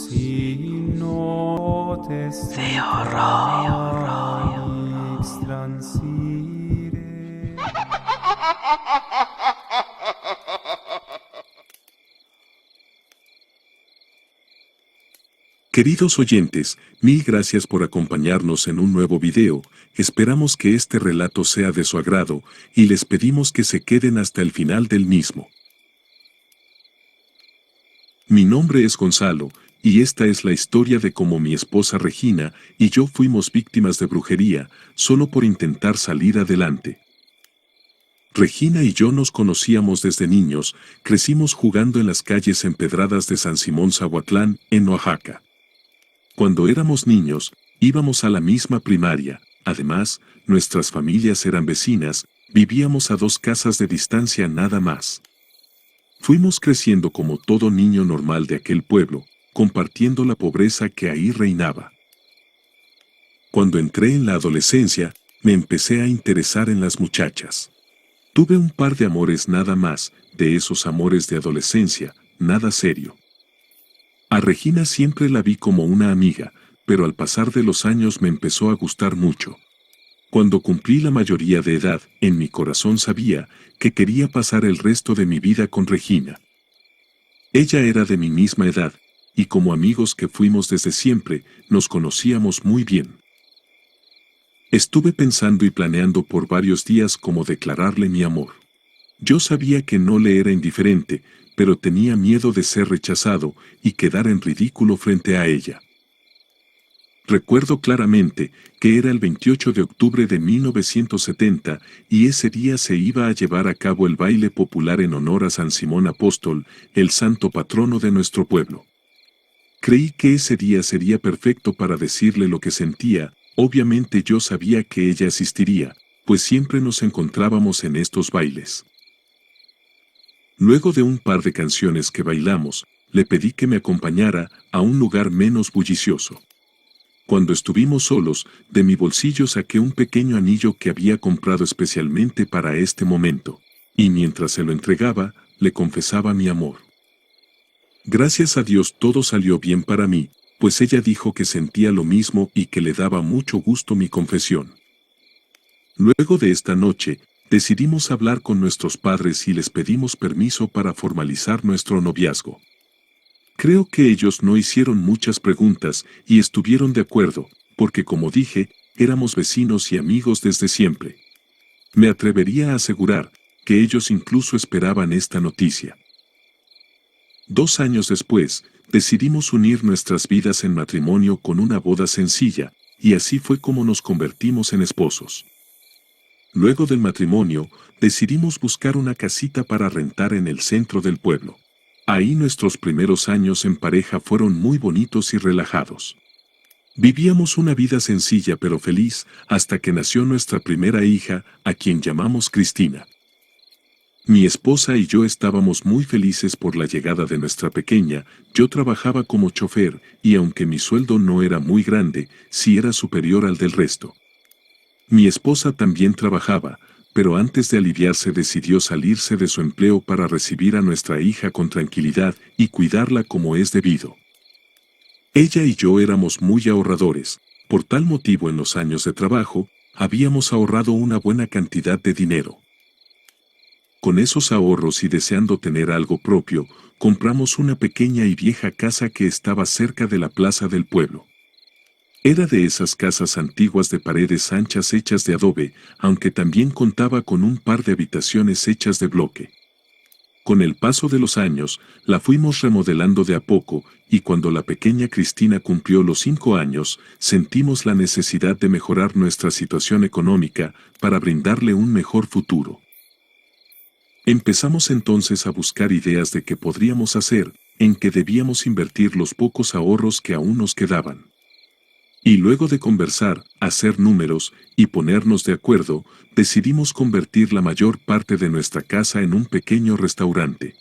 Si notes de horror extransire. Queridos oyentes, mil gracias por acompañarnos en un nuevo video. Esperamos que este relato sea de su agrado y les pedimos que se queden hasta el final del mismo. Mi nombre es Gonzalo, y esta es la historia de cómo mi esposa Regina y yo fuimos víctimas de brujería, solo por intentar salir adelante. Regina y yo nos conocíamos desde niños, crecimos jugando en las calles empedradas de San Simón Zahuatlán, en Oaxaca. Cuando éramos niños, íbamos a la misma primaria, además, nuestras familias eran vecinas, vivíamos a 2 casas de distancia nada más. Fuimos creciendo como todo niño normal de aquel pueblo, compartiendo la pobreza que ahí reinaba. Cuando entré en la adolescencia, me empecé a interesar en las muchachas. Tuve un par de amores nada más, de esos amores de adolescencia, nada serio. A Regina siempre la vi como una amiga, pero al pasar de los años me empezó a gustar mucho. Cuando cumplí la mayoría de edad, en mi corazón sabía que quería pasar el resto de mi vida con Regina. Ella era de mi misma edad, y como amigos que fuimos desde siempre, nos conocíamos muy bien. Estuve pensando y planeando por varios días cómo declararle mi amor. Yo sabía que no le era indiferente, pero tenía miedo de ser rechazado y quedar en ridículo frente a ella. Recuerdo claramente que era el 28 de octubre de 1970 y ese día se iba a llevar a cabo el baile popular en honor a San Simón Apóstol, el santo patrono de nuestro pueblo. Creí que ese día sería perfecto para decirle lo que sentía. Obviamente yo sabía que ella asistiría, pues siempre nos encontrábamos en estos bailes. Luego de un par de canciones que bailamos, le pedí que me acompañara a un lugar menos bullicioso. Cuando estuvimos solos, de mi bolsillo saqué un pequeño anillo que había comprado especialmente para este momento, y mientras se lo entregaba, le confesaba mi amor. Gracias a Dios todo salió bien para mí, pues ella dijo que sentía lo mismo y que le daba mucho gusto mi confesión. Luego de esta noche, decidimos hablar con nuestros padres y les pedimos permiso para formalizar nuestro noviazgo. Creo que ellos no hicieron muchas preguntas y estuvieron de acuerdo, porque como dije, éramos vecinos y amigos desde siempre. Me atrevería a asegurar que ellos incluso esperaban esta noticia. 2 años después, decidimos unir nuestras vidas en matrimonio con una boda sencilla, y así fue como nos convertimos en esposos. Luego del matrimonio, decidimos buscar una casita para rentar en el centro del pueblo. Ahí nuestros primeros años en pareja fueron muy bonitos y relajados. Vivíamos una vida sencilla pero feliz hasta que nació nuestra primera hija, a quien llamamos Cristina. Mi esposa y yo estábamos muy felices por la llegada de nuestra pequeña. Yo trabajaba como chofer y aunque mi sueldo no era muy grande, sí era superior al del resto. Mi esposa también trabajaba, pero antes de aliviarse decidió salirse de su empleo para recibir a nuestra hija con tranquilidad y cuidarla como es debido. Ella y yo éramos muy ahorradores, por tal motivo en los años de trabajo, habíamos ahorrado una buena cantidad de dinero. Con esos ahorros y deseando tener algo propio, compramos una pequeña y vieja casa que estaba cerca de la plaza del pueblo. Era de esas casas antiguas de paredes anchas hechas de adobe, aunque también contaba con un par de habitaciones hechas de bloque. Con el paso de los años, la fuimos remodelando de a poco, y cuando la pequeña Cristina cumplió los 5 años, sentimos la necesidad de mejorar nuestra situación económica para brindarle un mejor futuro. Empezamos entonces a buscar ideas de qué podríamos hacer, en qué debíamos invertir los pocos ahorros que aún nos quedaban. Y luego de conversar, hacer números y ponernos de acuerdo, decidimos convertir la mayor parte de nuestra casa en un pequeño restaurante.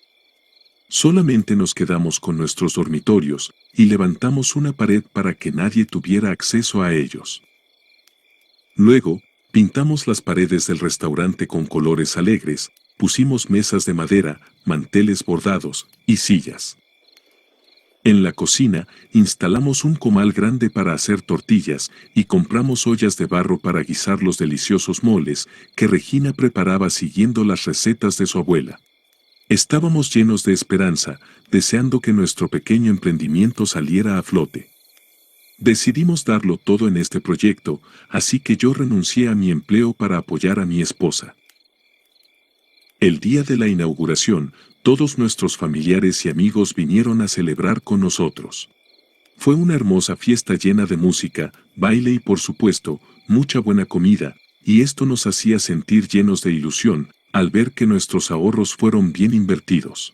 Solamente nos quedamos con nuestros dormitorios y levantamos una pared para que nadie tuviera acceso a ellos. Luego, pintamos las paredes del restaurante con colores alegres, pusimos mesas de madera, manteles bordados y sillas. En la cocina, instalamos un comal grande para hacer tortillas y compramos ollas de barro para guisar los deliciosos moles que Regina preparaba siguiendo las recetas de su abuela. Estábamos llenos de esperanza, deseando que nuestro pequeño emprendimiento saliera a flote. Decidimos darlo todo en este proyecto, así que yo renuncié a mi empleo para apoyar a mi esposa. El día de la inauguración, todos nuestros familiares y amigos vinieron a celebrar con nosotros. Fue una hermosa fiesta llena de música, baile y por supuesto, mucha buena comida, y esto nos hacía sentir llenos de ilusión, al ver que nuestros ahorros fueron bien invertidos.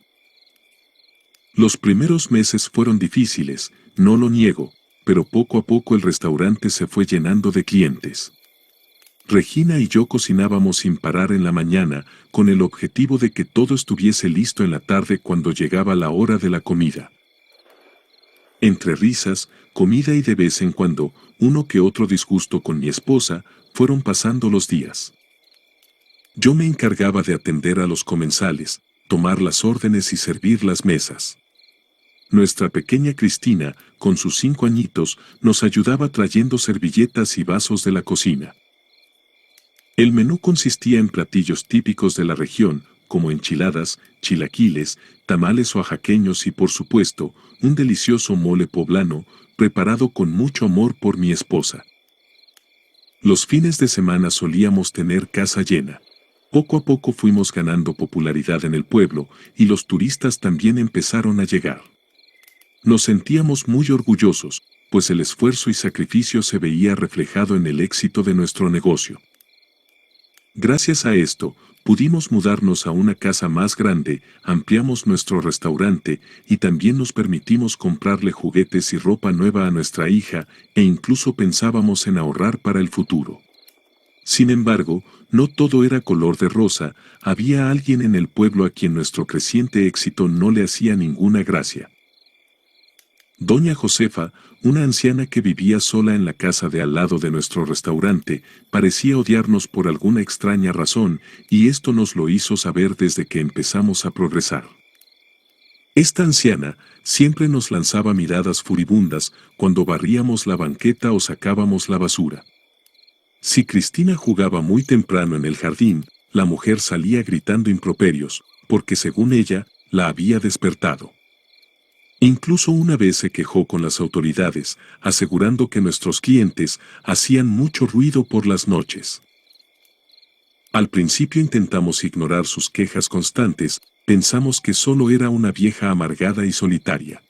Los primeros meses fueron difíciles, no lo niego, pero poco a poco el restaurante se fue llenando de clientes. Regina y yo cocinábamos sin parar en la mañana, con el objetivo de que todo estuviese listo en la tarde cuando llegaba la hora de la comida. Entre risas, comida y de vez en cuando, uno que otro disgusto con mi esposa, fueron pasando los días. Yo me encargaba de atender a los comensales, tomar las órdenes y servir las mesas. Nuestra pequeña Cristina, con sus 5 añitos, nos ayudaba trayendo servilletas y vasos de la cocina. El menú consistía en platillos típicos de la región, como enchiladas, chilaquiles, tamales oaxaqueños y por supuesto, un delicioso mole poblano, preparado con mucho amor por mi esposa. Los fines de semana solíamos tener casa llena. Poco a poco fuimos ganando popularidad en el pueblo y los turistas también empezaron a llegar. Nos sentíamos muy orgullosos, pues el esfuerzo y sacrificio se veía reflejado en el éxito de nuestro negocio. Gracias a esto, pudimos mudarnos a una casa más grande, ampliamos nuestro restaurante y también nos permitimos comprarle juguetes y ropa nueva a nuestra hija e incluso pensábamos en ahorrar para el futuro. Sin embargo, no todo era color de rosa, había alguien en el pueblo a quien nuestro creciente éxito no le hacía ninguna gracia. Doña Josefa, una anciana que vivía sola en la casa de al lado de nuestro restaurante, parecía odiarnos por alguna extraña razón, y esto nos lo hizo saber desde que empezamos a progresar. Esta anciana siempre nos lanzaba miradas furibundas cuando barríamos la banqueta o sacábamos la basura. Si Cristina jugaba muy temprano en el jardín, la mujer salía gritando improperios, porque según ella, la había despertado. Incluso una vez se quejó con las autoridades, asegurando que nuestros clientes hacían mucho ruido por las noches. Al principio intentamos ignorar sus quejas constantes, pensamos que solo era una vieja amargada y solitaria.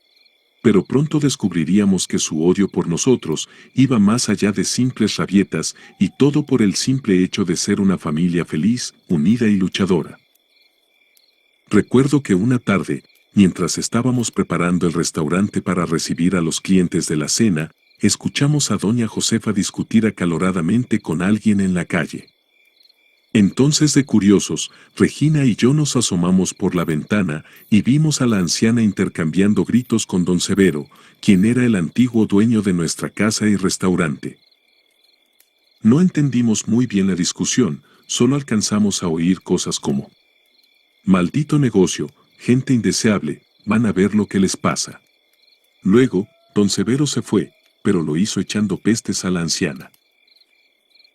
Pero pronto descubriríamos que su odio por nosotros iba más allá de simples rabietas y todo por el simple hecho de ser una familia feliz, unida y luchadora. Recuerdo que una tarde, mientras estábamos preparando el restaurante para recibir a los clientes de la cena, escuchamos a doña Josefa discutir acaloradamente con alguien en la calle. Entonces de curiosos, Regina y yo nos asomamos por la ventana y vimos a la anciana intercambiando gritos con don Severo, quien era el antiguo dueño de nuestra casa y restaurante. No entendimos muy bien la discusión, solo alcanzamos a oír cosas como: «Maldito negocio, gente indeseable, van a ver lo que les pasa». Luego, don Severo se fue, pero lo hizo echando pestes a la anciana.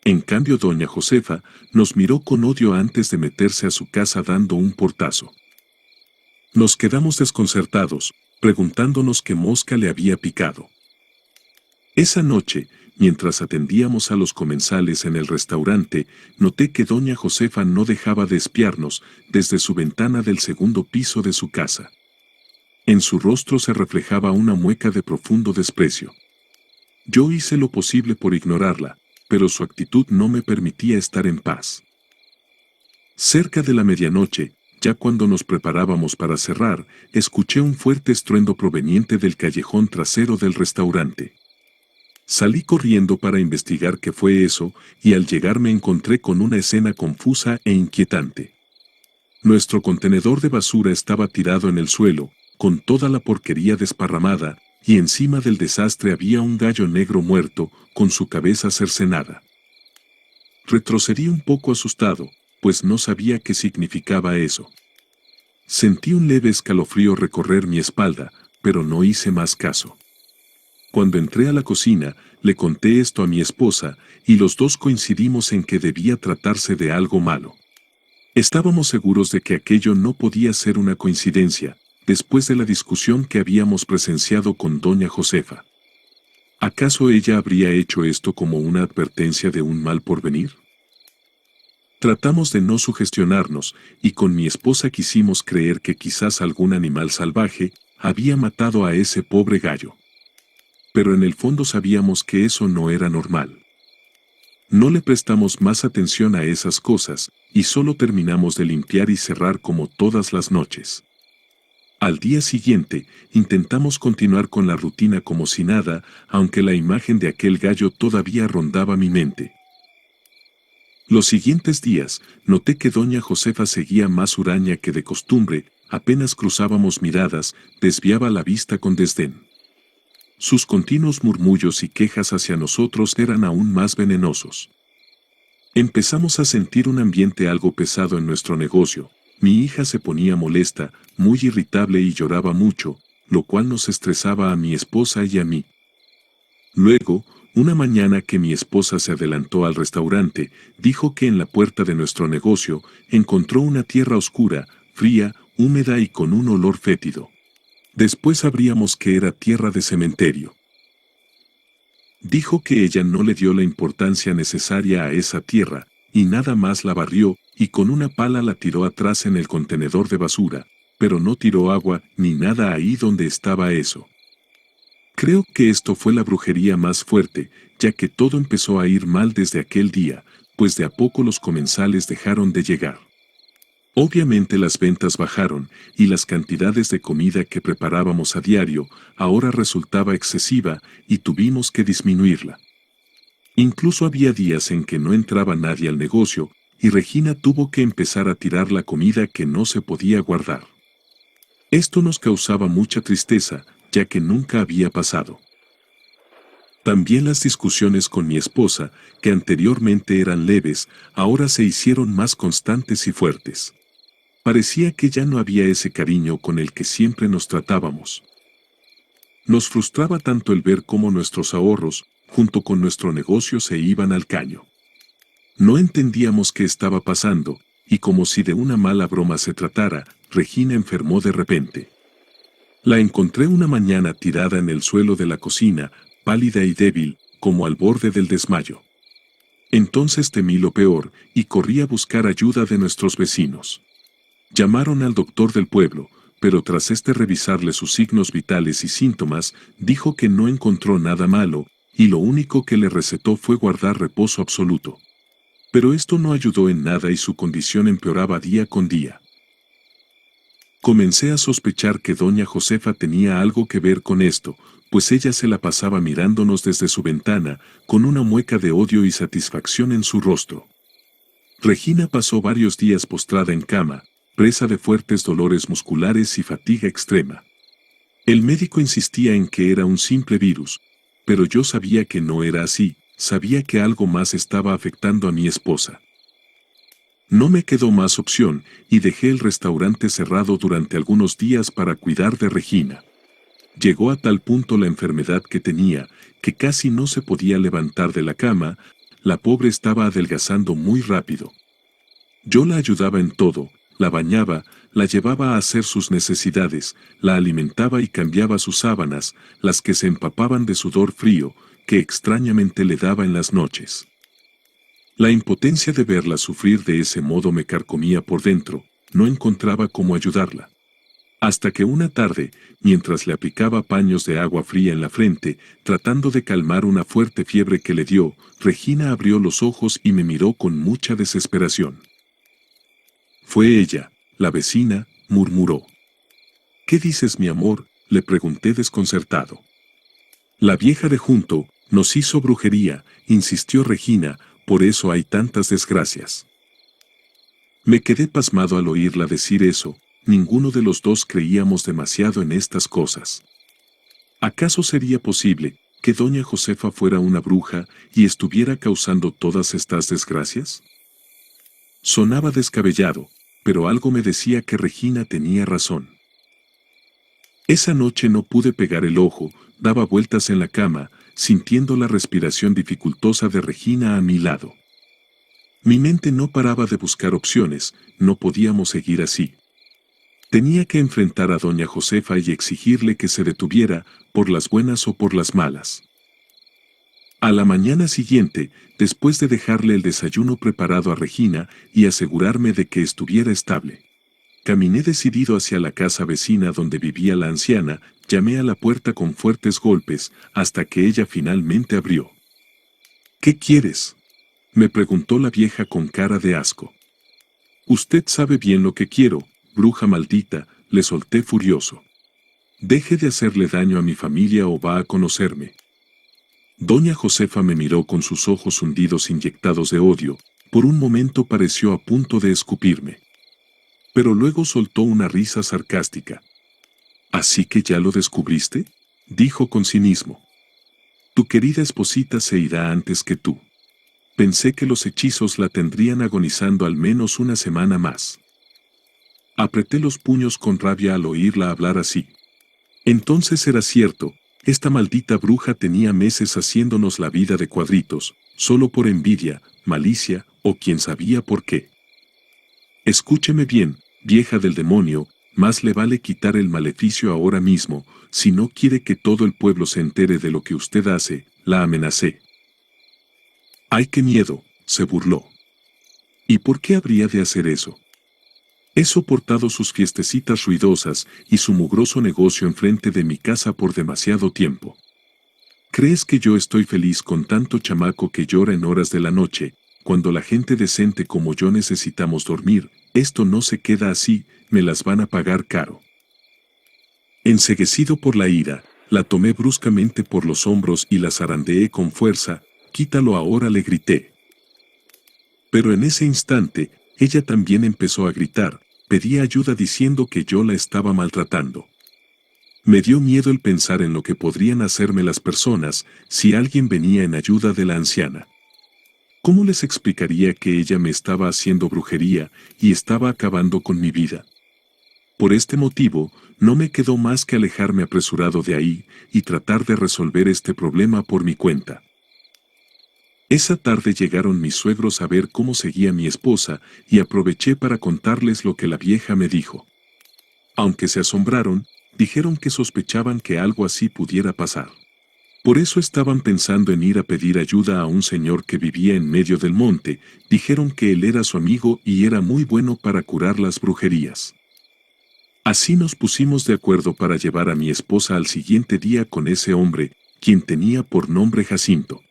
En cambio doña Josefa nos miró con odio antes de meterse a su casa dando un portazo. Nos quedamos desconcertados, preguntándonos qué mosca le había picado. Esa noche, mientras atendíamos a los comensales en el restaurante, noté que doña Josefa no dejaba de espiarnos desde su ventana del segundo piso de su casa. En su rostro se reflejaba una mueca de profundo desprecio. Yo hice lo posible por ignorarla, pero su actitud no me permitía estar en paz. Cerca de la medianoche, ya cuando nos preparábamos para cerrar, escuché un fuerte estruendo proveniente del callejón trasero del restaurante. Salí corriendo para investigar qué fue eso, y al llegar me encontré con una escena confusa e inquietante. Nuestro contenedor de basura estaba tirado en el suelo, con toda la porquería desparramada, y encima del desastre había un gallo negro muerto, con su cabeza cercenada. Retrocedí un poco asustado, pues no sabía qué significaba eso. Sentí un leve escalofrío recorrer mi espalda, pero no hice más caso. Cuando entré a la cocina, le conté esto a mi esposa, y los dos coincidimos en que debía tratarse de algo malo. Estábamos seguros de que aquello no podía ser una coincidencia, después de la discusión que habíamos presenciado con doña Josefa. ¿Acaso ella habría hecho esto como una advertencia de un mal porvenir? Tratamos de no sugestionarnos, y con mi esposa quisimos creer que quizás algún animal salvaje había matado a ese pobre gallo. Pero en el fondo sabíamos que eso no era normal. No le prestamos más atención a esas cosas, y solo terminamos de limpiar y cerrar como todas las noches. Al día siguiente, intentamos continuar con la rutina como si nada, aunque la imagen de aquel gallo todavía rondaba mi mente. Los siguientes días, noté que doña Josefa seguía más huraña que de costumbre, apenas cruzábamos miradas, desviaba la vista con desdén. Sus continuos murmullos y quejas hacia nosotros eran aún más venenosos. Empezamos a sentir un ambiente algo pesado en nuestro negocio. Mi hija se ponía molesta, muy irritable y lloraba mucho, lo cual nos estresaba a mi esposa y a mí. Luego, una mañana que mi esposa se adelantó al restaurante, dijo que en la puerta de nuestro negocio encontró una tierra oscura, fría, húmeda y con un olor fétido. Después sabríamos que era tierra de cementerio. Dijo que ella no le dio la importancia necesaria a esa tierra, y nada más la barrió, y con una pala la tiró atrás en el contenedor de basura, pero no tiró agua ni nada ahí donde estaba eso. Creo que esto fue la brujería más fuerte, ya que todo empezó a ir mal desde aquel día, pues de a poco los comensales dejaron de llegar. Obviamente las ventas bajaron, y las cantidades de comida que preparábamos a diario ahora resultaba excesiva, y tuvimos que disminuirla. Incluso había días en que no entraba nadie al negocio, y Regina tuvo que empezar a tirar la comida que no se podía guardar. Esto nos causaba mucha tristeza, ya que nunca había pasado. También las discusiones con mi esposa, que anteriormente eran leves, ahora se hicieron más constantes y fuertes. Parecía que ya no había ese cariño con el que siempre nos tratábamos. Nos frustraba tanto el ver cómo nuestros ahorros, junto con nuestro negocio, se iban al caño. No entendíamos qué estaba pasando, y como si de una mala broma se tratara, Regina enfermó de repente. La encontré una mañana tirada en el suelo de la cocina, pálida y débil, como al borde del desmayo. Entonces temí lo peor, y corrí a buscar ayuda de nuestros vecinos. Llamaron al doctor del pueblo, pero tras revisarle sus signos vitales y síntomas, dijo que no encontró nada malo, y lo único que le recetó fue guardar reposo absoluto. Pero esto no ayudó en nada y su condición empeoraba día con día. Comencé a sospechar que doña Josefa tenía algo que ver con esto, pues ella se la pasaba mirándonos desde su ventana, con una mueca de odio y satisfacción en su rostro. Regina pasó varios días postrada en cama, presa de fuertes dolores musculares y fatiga extrema. El médico insistía en que era un simple virus, pero yo sabía que no era así, sabía que algo más estaba afectando a mi esposa. No me quedó más opción, y dejé el restaurante cerrado durante algunos días para cuidar de Regina. Llegó a tal punto la enfermedad que tenía, que casi no se podía levantar de la cama, la pobre estaba adelgazando muy rápido. Yo la ayudaba en todo, la bañaba, la llevaba a hacer sus necesidades, la alimentaba y cambiaba sus sábanas, las que se empapaban de sudor frío, que extrañamente le daba en las noches. La impotencia de verla sufrir de ese modo me carcomía por dentro, no encontraba cómo ayudarla. Hasta que una tarde, mientras le aplicaba paños de agua fría en la frente, tratando de calmar una fuerte fiebre que le dio, Regina abrió los ojos y me miró con mucha desesperación. Fue ella, la vecina, murmuró. ¿Qué dices, mi amor?, le pregunté desconcertado. La vieja de junto nos hizo brujería, insistió Regina, por eso hay tantas desgracias. Me quedé pasmado al oírla decir eso, ninguno de los dos creíamos demasiado en estas cosas. ¿Acaso sería posible que doña Josefa fuera una bruja y estuviera causando todas estas desgracias? Sonaba descabellado, pero algo me decía que Regina tenía razón. Esa noche no pude pegar el ojo, daba vueltas en la cama, sintiendo la respiración dificultosa de Regina a mi lado. Mi mente no paraba de buscar opciones, no podíamos seguir así. Tenía que enfrentar a doña Josefa y exigirle que se detuviera, por las buenas o por las malas. A la mañana siguiente, después de dejarle el desayuno preparado a Regina y asegurarme de que estuviera estable, caminé decidido hacia la casa vecina donde vivía la anciana, llamé a la puerta con fuertes golpes, hasta que ella finalmente abrió. ¿Qué quieres?, me preguntó la vieja con cara de asco. Usted sabe bien lo que quiero, bruja maldita, le solté furioso. Deje de hacerle daño a mi familia o va a conocerme. Doña Josefa me miró con sus ojos hundidos inyectados de odio, por un momento pareció a punto de escupirme. Pero luego soltó una risa sarcástica. ¿Así que ya lo descubriste?, dijo con cinismo. Tu querida esposita se irá antes que tú. Pensé que los hechizos la tendrían agonizando al menos una semana más. Apreté los puños con rabia al oírla hablar así. Entonces era cierto, esta maldita bruja tenía meses haciéndonos la vida de cuadritos, solo por envidia, malicia o quién sabía por qué. Escúcheme bien, vieja del demonio, más le vale quitar el maleficio ahora mismo, si no quiere que todo el pueblo se entere de lo que usted hace, la amenacé. ¡Ay, qué miedo!, se burló. ¿Y por qué habría de hacer eso? He soportado sus fiestecitas ruidosas y su mugroso negocio enfrente de mi casa por demasiado tiempo. ¿Crees que yo estoy feliz con tanto chamaco que llora en horas de la noche, cuando la gente decente como yo necesitamos dormir? Esto no se queda así, me las van a pagar caro. Enceguecido por la ira, la tomé bruscamente por los hombros y la zarandeé con fuerza. «Quítalo ahora», le grité. Pero en ese instante, ella también empezó a gritar, pedía ayuda diciendo que yo la estaba maltratando. Me dio miedo el pensar en lo que podrían hacerme las personas si alguien venía en ayuda de la anciana. ¿Cómo les explicaría que ella me estaba haciendo brujería y estaba acabando con mi vida? Por este motivo, no me quedó más que alejarme apresurado de ahí y tratar de resolver este problema por mi cuenta. Esa tarde llegaron mis suegros a ver cómo seguía mi esposa y aproveché para contarles lo que la vieja me dijo. Aunque se asombraron, dijeron que sospechaban que algo así pudiera pasar. Por eso estaban pensando en ir a pedir ayuda a un señor que vivía en medio del monte. Dijeron que él era su amigo y era muy bueno para curar las brujerías. Así nos pusimos de acuerdo para llevar a mi esposa al siguiente día con ese hombre, quien tenía por nombre Jacinto.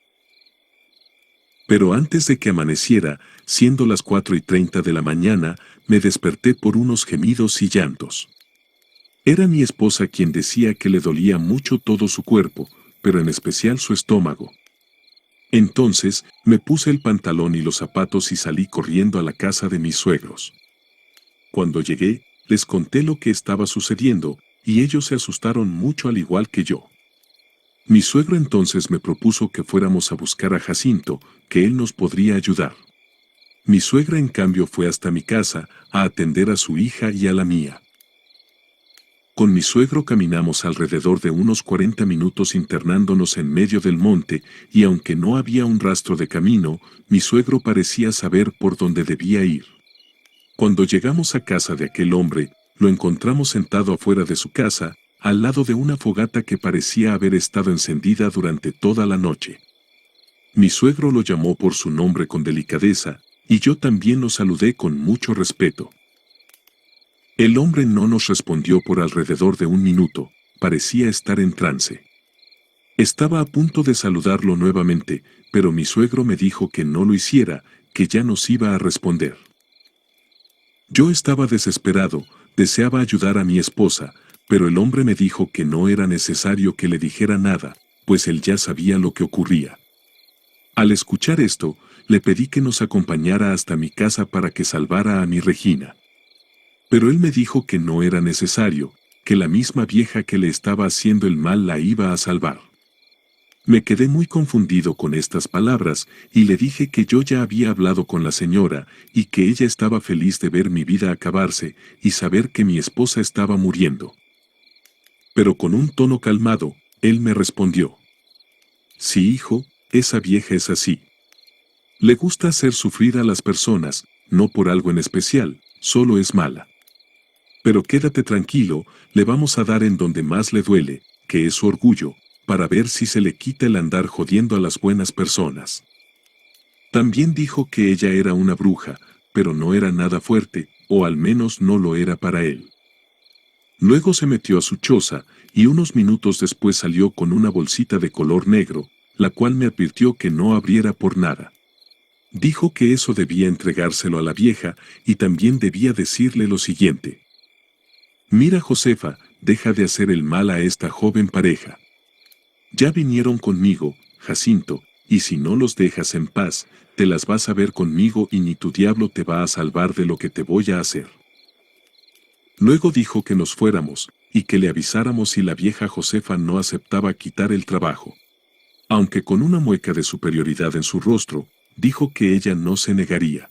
Pero antes de que amaneciera, siendo las 4:30 de la mañana, me desperté por unos gemidos y llantos. Era mi esposa quien decía que le dolía mucho todo su cuerpo, pero en especial su estómago. Entonces, me puse el pantalón y los zapatos y salí corriendo a la casa de mis suegros. Cuando llegué, les conté lo que estaba sucediendo, y ellos se asustaron mucho al igual que yo. Mi suegro entonces me propuso que fuéramos a buscar a Jacinto, que él nos podría ayudar. Mi suegra en cambio fue hasta mi casa, a atender a su hija y a la mía. Con mi suegro caminamos alrededor de unos 40 minutos internándonos en medio del monte, y aunque no había un rastro de camino, mi suegro parecía saber por dónde debía ir. Cuando llegamos a casa de aquel hombre, lo encontramos sentado afuera de su casa, al lado de una fogata que parecía haber estado encendida durante toda la noche. Mi suegro lo llamó por su nombre con delicadeza, y yo también lo saludé con mucho respeto. El hombre no nos respondió por alrededor de un minuto, parecía estar en trance. Estaba a punto de saludarlo nuevamente, pero mi suegro me dijo que no lo hiciera, que ya nos iba a responder. Yo estaba desesperado, deseaba ayudar a mi esposa, pero el hombre me dijo que no era necesario que le dijera nada, pues él ya sabía lo que ocurría. Al escuchar esto, le pedí que nos acompañara hasta mi casa para que salvara a mi Regina. Pero él me dijo que no era necesario, que la misma vieja que le estaba haciendo el mal la iba a salvar. Me quedé muy confundido con estas palabras y le dije que yo ya había hablado con la señora y que ella estaba feliz de ver mi vida acabarse y saber que mi esposa estaba muriendo. Pero con un tono calmado, él me respondió: sí, hijo, esa vieja es así. Le gusta hacer sufrir a las personas, no por algo en especial, solo es mala. Pero quédate tranquilo, le vamos a dar en donde más le duele, que es su orgullo, para ver si se le quita el andar jodiendo a las buenas personas. También dijo que ella era una bruja, pero no era nada fuerte, o al menos no lo era para él. Luego se metió a su choza, y unos minutos después salió con una bolsita de color negro, la cual me advirtió que no abriera por nada. Dijo que eso debía entregárselo a la vieja, y también debía decirle lo siguiente: mira, Josefa, deja de hacer el mal a esta joven pareja. Ya vinieron conmigo, Jacinto, y si no los dejas en paz, te las vas a ver conmigo y ni tu diablo te va a salvar de lo que te voy a hacer. Luego dijo que nos fuéramos, y que le avisáramos si la vieja Josefa no aceptaba quitar el trabajo. Aunque con una mueca de superioridad en su rostro, dijo que ella no se negaría.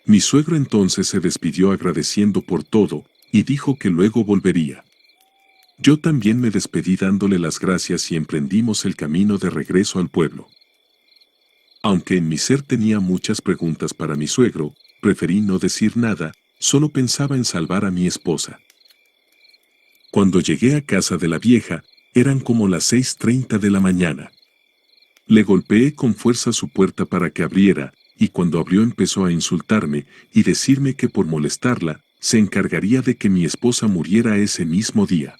Mi suegro entonces se despidió agradeciendo por todo, y dijo que luego volvería. Yo también me despedí dándole las gracias y emprendimos el camino de regreso al pueblo. Aunque en mi ser tenía muchas preguntas para mi suegro, preferí no decir nada, solo pensaba en salvar a mi esposa. Cuando llegué a casa de la vieja, eran como las 6:30 de la mañana. Le golpeé con fuerza su puerta para que abriera, y cuando abrió empezó a insultarme y decirme que por molestarla, se encargaría de que mi esposa muriera ese mismo día.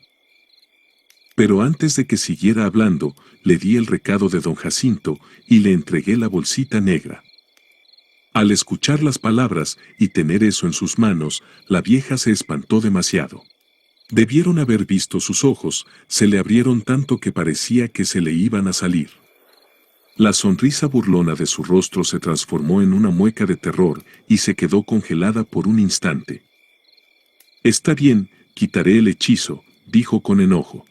Pero antes de que siguiera hablando, le di el recado de don Jacinto y le entregué la bolsita negra. Al escuchar las palabras y tener eso en sus manos, la vieja se espantó demasiado. Debieron haber visto sus ojos, se le abrieron tanto que parecía que se le iban a salir. La sonrisa burlona de su rostro se transformó en una mueca de terror y se quedó congelada por un instante. Está bien, quitaré el hechizo, dijo con enojo.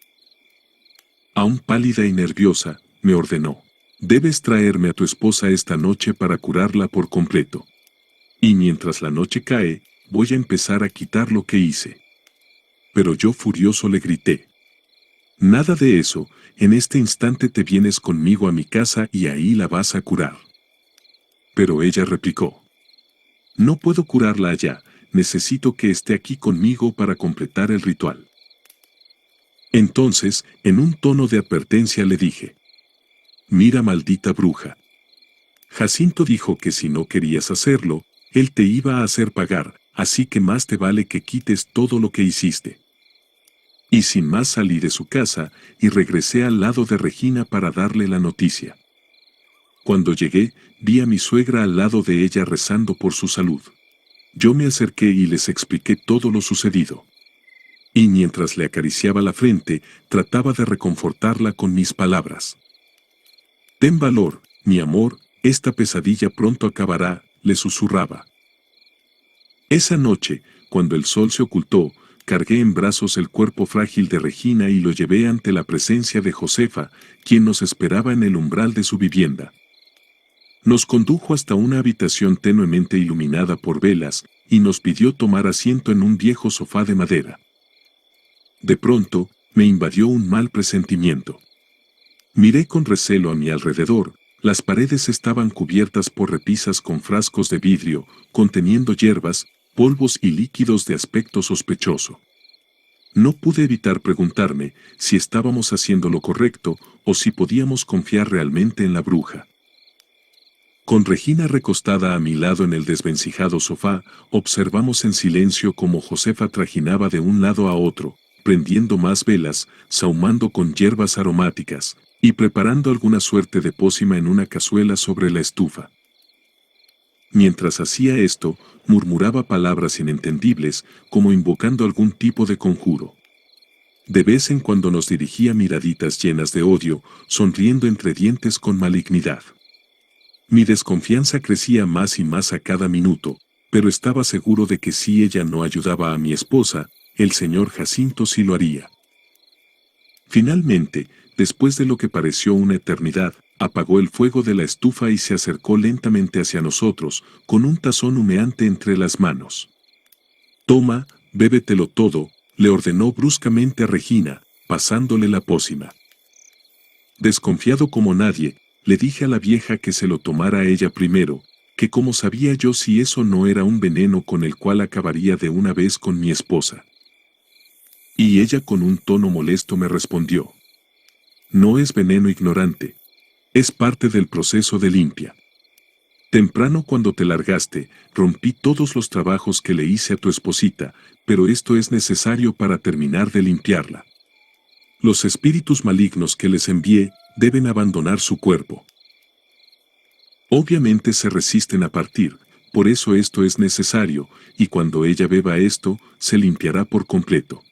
Aún pálida y nerviosa, me ordenó: debes traerme a tu esposa esta noche para curarla por completo. Y mientras la noche cae, voy a empezar a quitar lo que hice. Pero yo furioso le grité: nada de eso, en este instante te vienes conmigo a mi casa y ahí la vas a curar. Pero ella replicó: no puedo curarla allá, necesito que esté aquí conmigo para completar el ritual. Entonces, en un tono de advertencia le dije: mira, maldita bruja. Jacinto dijo que si no querías hacerlo, él te iba a hacer pagar, así que más te vale que quites todo lo que hiciste. Y sin más salí de su casa y regresé al lado de Regina para darle la noticia. Cuando llegué, vi a mi suegra al lado de ella rezando por su salud. Yo me acerqué y les expliqué todo lo sucedido. Y mientras le acariciaba la frente, trataba de reconfortarla con mis palabras. Ten valor, mi amor, esta pesadilla pronto acabará, le susurraba. Esa noche, cuando el sol se ocultó, cargué en brazos el cuerpo frágil de Regina y lo llevé ante la presencia de Josefa, quien nos esperaba en el umbral de su vivienda. Nos condujo hasta una habitación tenuemente iluminada por velas, y nos pidió tomar asiento en un viejo sofá de madera. De pronto, me invadió un mal presentimiento. Miré con recelo a mi alrededor. Las paredes estaban cubiertas por repisas con frascos de vidrio, conteniendo hierbas, polvos y líquidos de aspecto sospechoso. No pude evitar preguntarme si estábamos haciendo lo correcto o si podíamos confiar realmente en la bruja. Con Regina recostada a mi lado en el desvencijado sofá, observamos en silencio cómo Josefa trajinaba de un lado a otro, prendiendo más velas, sahumando con hierbas aromáticas, y preparando alguna suerte de pócima en una cazuela sobre la estufa. Mientras hacía esto, murmuraba palabras inentendibles, como invocando algún tipo de conjuro. De vez en cuando nos dirigía miraditas llenas de odio, sonriendo entre dientes con malignidad. Mi desconfianza crecía más y más a cada minuto, pero estaba seguro de que si ella no ayudaba a mi esposa, el señor Jacinto sí lo haría. Finalmente, después de lo que pareció una eternidad, apagó el fuego de la estufa y se acercó lentamente hacia nosotros, con un tazón humeante entre las manos. Toma, bébetelo todo, le ordenó bruscamente a Regina, pasándole la pócima. Desconfiado como nadie, le dije a la vieja que se lo tomara ella primero, que cómo sabía yo si eso no era un veneno con el cual acabaría de una vez con mi esposa. Y ella con un tono molesto me respondió: no es veneno, ignorante. Es parte del proceso de limpia. Temprano cuando te largaste, rompí todos los trabajos que le hice a tu esposita, pero esto es necesario para terminar de limpiarla. Los espíritus malignos que les envié deben abandonar su cuerpo. Obviamente se resisten a partir, por eso esto es necesario, y cuando ella beba esto, se limpiará por completo.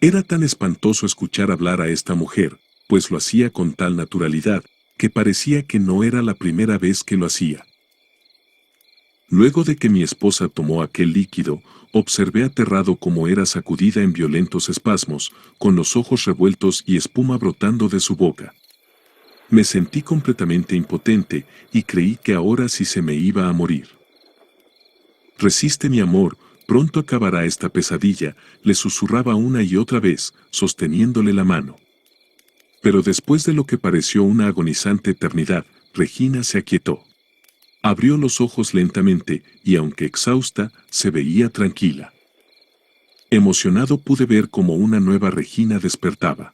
Era tan espantoso escuchar hablar a esta mujer, pues lo hacía con tal naturalidad, que parecía que no era la primera vez que lo hacía. Luego de que mi esposa tomó aquel líquido, observé aterrado cómo era sacudida en violentos espasmos, con los ojos revueltos y espuma brotando de su boca. Me sentí completamente impotente y creí que ahora sí se me iba a morir. Resiste, mi amor, pronto acabará esta pesadilla, le susurraba una y otra vez, sosteniéndole la mano. Pero después de lo que pareció una agonizante eternidad, Regina se aquietó. Abrió los ojos lentamente y, aunque exhausta, se veía tranquila. Emocionado pude ver cómo una nueva Regina despertaba.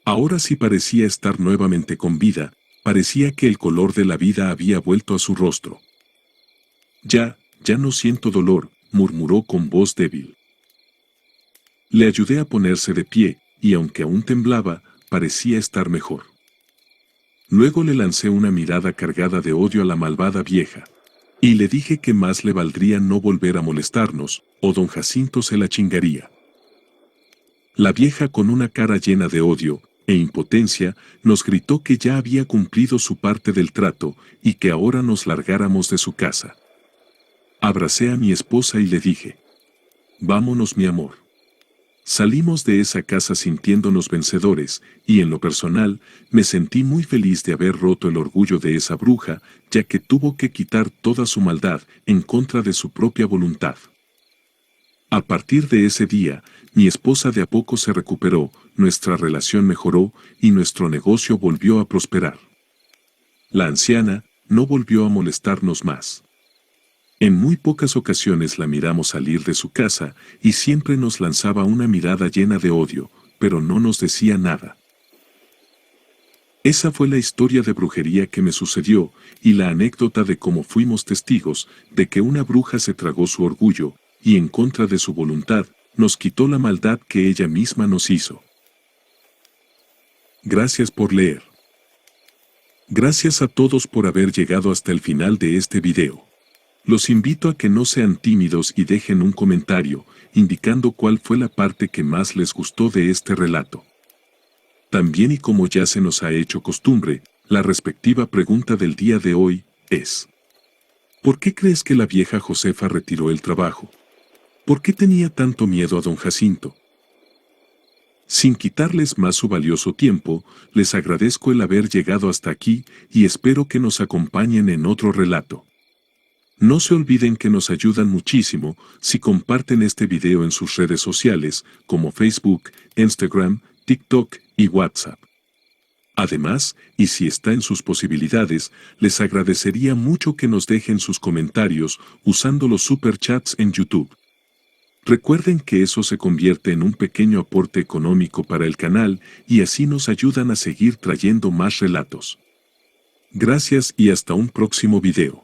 Ahora sí parecía estar nuevamente con vida, parecía que el color de la vida había vuelto a su rostro. Ya no siento dolor, murmuró con voz débil. Le ayudé a ponerse de pie, y aunque aún temblaba, parecía estar mejor. Luego le lancé una mirada cargada de odio a la malvada vieja. Y le dije que más le valdría no volver a molestarnos, o don Jacinto se la chingaría. La vieja, con una cara llena de odio e impotencia, nos gritó que ya había cumplido su parte del trato y que ahora nos largáramos de su casa. Abracé a mi esposa y le dije: vámonos, mi amor. Salimos de esa casa sintiéndonos vencedores, y en lo personal, me sentí muy feliz de haber roto el orgullo de esa bruja, ya que tuvo que quitar toda su maldad en contra de su propia voluntad. A partir de ese día, mi esposa de a poco se recuperó, nuestra relación mejoró y nuestro negocio volvió a prosperar. La anciana no volvió a molestarnos más. En muy pocas ocasiones la miramos salir de su casa y siempre nos lanzaba una mirada llena de odio, pero no nos decía nada. Esa fue la historia de brujería que me sucedió y la anécdota de cómo fuimos testigos de que una bruja se tragó su orgullo y en contra de su voluntad nos quitó la maldad que ella misma nos hizo. Gracias por leer. Gracias a todos por haber llegado hasta el final de este video. Los invito a que no sean tímidos y dejen un comentario, indicando cuál fue la parte que más les gustó de este relato. También, y como ya se nos ha hecho costumbre, la respectiva pregunta del día de hoy es: ¿por qué crees que la vieja Josefa retiró el trabajo? ¿Por qué tenía tanto miedo a don Jacinto? Sin quitarles más su valioso tiempo, les agradezco el haber llegado hasta aquí y espero que nos acompañen en otro relato. No se olviden que nos ayudan muchísimo si comparten este video en sus redes sociales como Facebook, Instagram, TikTok y WhatsApp. Además, y si está en sus posibilidades, les agradecería mucho que nos dejen sus comentarios usando los superchats en YouTube. Recuerden que eso se convierte en un pequeño aporte económico para el canal y así nos ayudan a seguir trayendo más relatos. Gracias y hasta un próximo video.